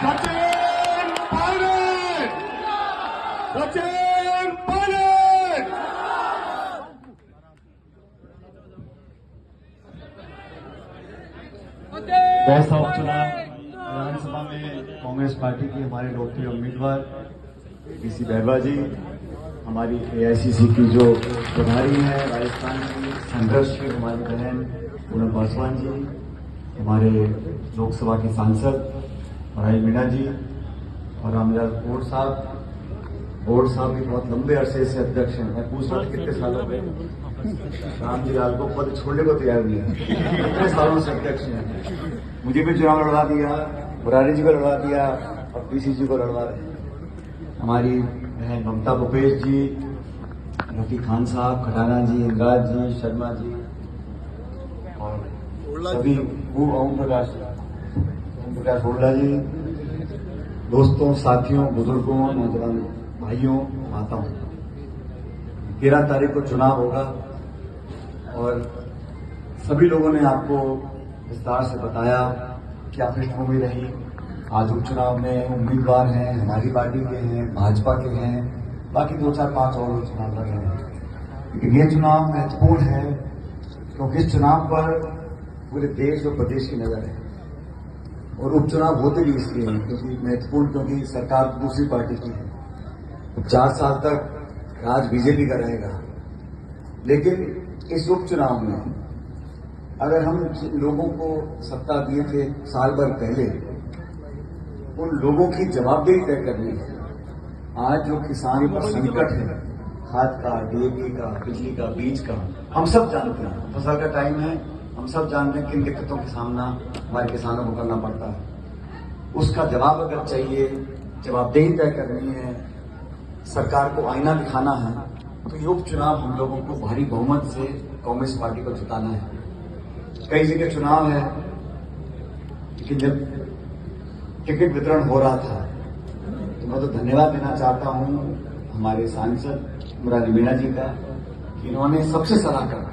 सचिन पायलट, सचिन पायलट। दौसा उपचुनाव विधानसभा में कांग्रेस पार्टी की हमारे लोकप्रिय उम्मीदवार पीसी बहबा जी, हमारी एआईसीसी की जो प्रभारी है राजस्थान की संघर्ष की हमारी बहन पूनम पासवान जी, हमारे लोकसभा के सांसद मराई मीणा जी और रामलाल बोर्ड साहब भी बहुत लंबे अरसे से अध्यक्ष हैं। मैं पूछ रहा था कितने सालों में राम जी लाल को पद छोड़ने को तैयार नहीं है, कितने सालों से अध्यक्ष हैं। मुझे भी चुनाव लड़वा दिया, मुरारी जी को लड़वा दिया और पीसी जी को लड़वा रहे। हमारी बहन ममता भूपेश जी, रफी खान साहब, खटाना जी, इंद्राज जी, शर्मा जी और सभी ओम प्रकाश ओरला जी, दोस्तों, साथियों, बुजुर्गों, नौजवान भाइयों, माताओं, 13 तारीख को चुनाव होगा और सभी लोगों ने आपको विस्तार से बताया क्या पृष्ठभूमि रही। आज उपचुनाव में उम्मीदवार हैं, हमारी पार्टी के हैं, भाजपा के हैं, बाकी 2, 4, 5 और चुनाव लड़ रहे हैं। लेकिन ये चुनाव महत्वपूर्ण है क्योंकि इस चुनाव पर पूरे देश और प्रदेश की नजर है और उपचुनाव होते भी इसलिए हैं क्योंकि महत्वपूर्ण, क्योंकि सरकार दूसरी पार्टी की है। तो 4 साल तक राज बीजेपी का रहेगा, लेकिन इस उपचुनाव में अगर हम लोगों को सत्ता दिए थे साल भर पहले, उन लोगों की जवाबदेही तय करनी है। आज जो किसान पर संकट है, खाद का, डीएपी का, बिजली का, बीज का, हम सब जानते हैं, फसल का टाइम है, हम सब जानते हैं किन दिक्कतों का सामना हमारे किसानों को करना पड़ता है। उसका जवाब अगर चाहिए, जवाबदेही तय करनी है, सरकार को आईना दिखाना है, तो ये उपचुनाव हम लोगों को भारी बहुमत से कांग्रेस पार्टी को जिताना है। कई जगह चुनाव है, लेकिन जब टिकट वितरण हो रहा था तो मैं तो धन्यवाद देना चाहता हूं हमारे सांसद मुरारी मीणा जी का कि इन्होंने सबसे सलाह कर,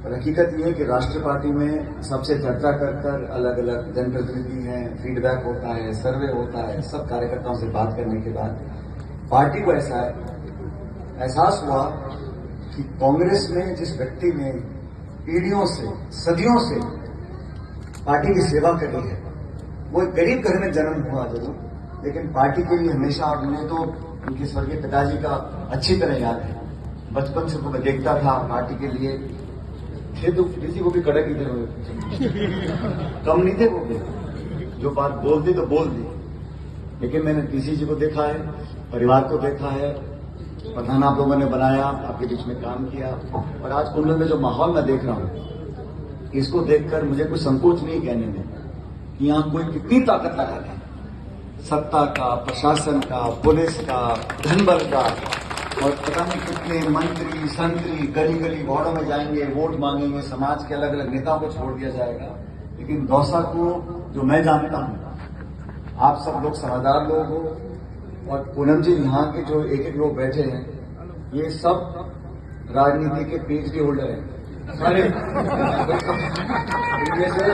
और हकीकत यह है कि राष्ट्रीय पार्टी में सबसे चर्चा कर अलग अलग जनप्रतिनिधि हैं, फीडबैक होता है, सर्वे होता है, सब कार्यकर्ताओं से बात करने के बाद पार्टी को ऐसा एहसास हुआ कि कांग्रेस में जिस व्यक्ति ने पीढ़ियों से, सदियों से पार्टी की सेवा करी है, वो एक गरीब घर में जन्म हुआ जरूर, लेकिन पार्टी के लिए हमेशा, और मुझे तो उनके स्वर्गीय पिताजी का अच्छी तरह याद है, बचपन से तो मैं देखता था पार्टी के लिए थे, तो किसी को भी कड़क ही थे, कम नहीं थे वो भी, जो बात बोल दी तो बोल दी। लेकिन मैंने पीसी जी को देखा है, परिवार को देखा है, प्रधान आप लोगों ने बनाया, आपके बीच में काम किया, और आज कुंडल में जो माहौल मैं देख रहा हूं, इसको देखकर मुझे कुछ संकोच नहीं कहने में कि यहां कोई कितनी ताकत लगा है, सत्ता का, प्रशासन का, पुलिस का, धनबल का, और पता नहीं कितने मंत्री, संतरी गली गली वार्डों में जाएंगे, वोट मांगेंगे, समाज के अलग अलग नेताओं को छोड़ दिया जाएगा। लेकिन दौसा को जो मैं जानता हूं, आप सब लोग समझदार लोग हो, और पूनम जी यहाँ के जो एक लोग बैठे हैं, ये सब राजनीति के पीएचडी होल्डर हैं सारे। इनमें से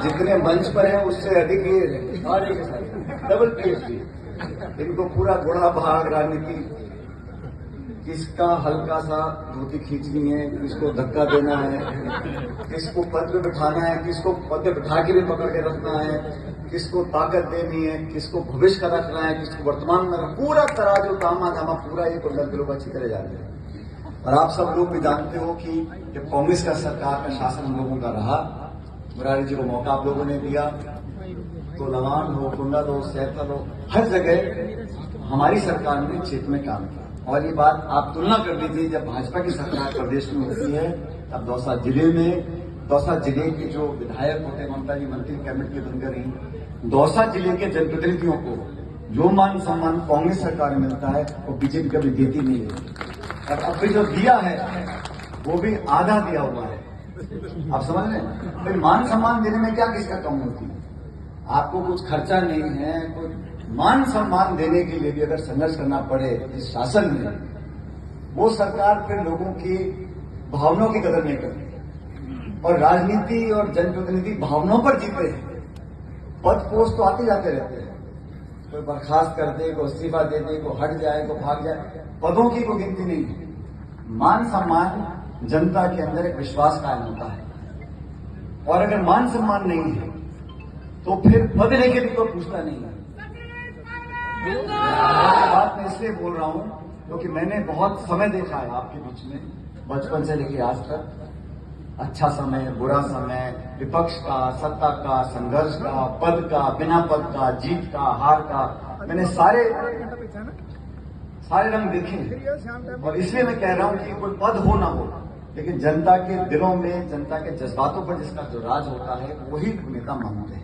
जितने मंच पर हैं उससे अधिक ये सारे के सारे डबल पीएचडी। इनको पूरा घोड़ा भाग राजनीति, किसका हल्का सा धोती खींचनी है, किसको धक्का देना है, किसको पद पे बिठाना है, किसको पद पे बिठा के भी पकड़ के रखना है, किसको ताकत देनी है, किसको भविष्य का रखना है, किसको वर्तमान में, पूरा तराजू तामा धामा पूरा ये कुंडल के लोग अच्छी तरह जानते हैं। और आप सब लोग भी जानते हो कि जब कांग्रेस का सरकार का शासन हम लोगों का रहा, मुरारी जी को मौका आप लोगों ने दिया, तो लवान हो, कुंडल हो, सैफल हो, हर जगह हमारी सरकार ने क्षेत्र में काम किया। और ये बात आप तुलना कर लीजिए, जब भाजपा की सरकार प्रदेश में होती है, तब दौसा जिले में, दौसा जिले के जो विधायक होते हैं, ममता जी मंत्री कैबिनेट के बनकर रही, दौसा जिले के जनप्रतिनिधियों को जो मान सम्मान कांग्रेस सरकार में मिलता है वो बीजेपी कभी देती नहीं है। और अभी जो दिया है वो भी आधा दिया हुआ है, आप समझ रहे हैं। फिर मान सम्मान देने में क्या किसका कम होती है, आपको कुछ खर्चा नहीं है, कुछ मान सम्मान देने के लिए भी अगर संघर्ष करना पड़े इस शासन में, वो सरकार फिर लोगों की भावनाओं की कदर नहीं करती। और राजनीति और जनप्रतिनिधि भावनाओं पर जीते हैं, पद पोस्ट तो आते जाते रहते हैं, कोई बर्खास्त कर दे, कोई इस्तीफा दे दे, कोई हट जाए, कोई भाग जाए, पदों की कोई गिनती नहीं है। मान सम्मान जनता के अंदर एक विश्वास कायम होता है, और अगर मान सम्मान नहीं है तो फिर पद लेके भी कोई पूछता नहीं है। ये बात मैं इसलिए बोल रहा हूं क्योंकि मैंने बहुत समय देखा है आपके बीच में, बचपन से लेकर आज तक। अच्छा समय, बुरा समय, विपक्ष का, सत्ता का, संघर्ष का, पद का, बिना पद का, जीत का, हार का, मैंने सारे रंग देखे। और इसलिए मैं कह रहा हूं कि कोई पद हो ना हो, लेकिन जनता के दिलों में, जनता के जज्बातों पर जिसका जो राज होता है वही नेता मानते हैं।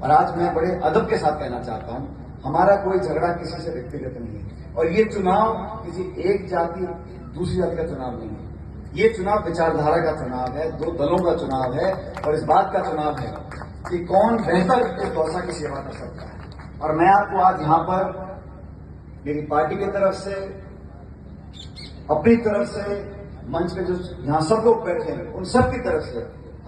और आज मैं बड़े अदब के साथ कहना चाहता हूं, हमारा कोई झगड़ा किसी से व्यक्तिगत नहीं है, और ये चुनाव किसी एक जाति दूसरी जाति का चुनाव नहीं है। ये चुनाव विचारधारा का चुनाव है, दो दलों का चुनाव है, और इस बात का चुनाव है कि कौन बेहतर इस दौसा की सेवा कर सकता है। और मैं आपको आज यहां पर मेरी पार्टी की तरफ से, अपनी तरफ से, मंच पे जो यहां सब लोग बैठे हैं उन सब की तरफ से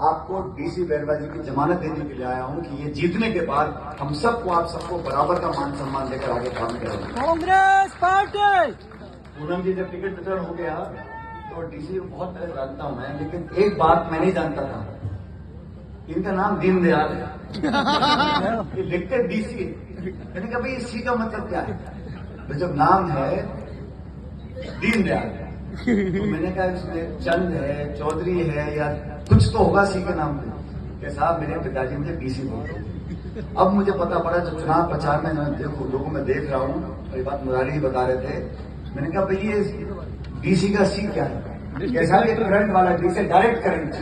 आपको डीसी बैरवा जी की जमानत देने के लिए आया हूं कि ये जीतने के बाद हम सबको, आप सबको बराबर का मान सम्मान देकर आगे काम करेंगे। कांग्रेस पार्टी। पूनम जी जब टिकट वितरण हो गया तो डीसी को बहुत पहले जानता हूं मैं, लेकिन एक बात मैं नहीं जानता था, इनका नाम दीनदयाल है। ये लिखते डीसी, मैंने कहा भाई इस सी का मतलब क्या है? तो जब नाम है दीनदयाल तो मैंने कहा इसमें चंद है, चौधरी है, या कुछ तो होगा सी के नाम पे। कि साहब मेरे पिताजी मुझे डीसी बोलते। अब मुझे पता पड़ा जब चुनाव प्रचार में देखो लोगों में देख रहा हूँ, और ये बात मुरारी ही बता रहे थे, मैंने कहा भाई ये डीसी का सी क्या है? कैसा ये करंट वाला डीसी, डायरेक्ट करंट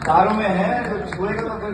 तारों में है तो छुएगा तो फिर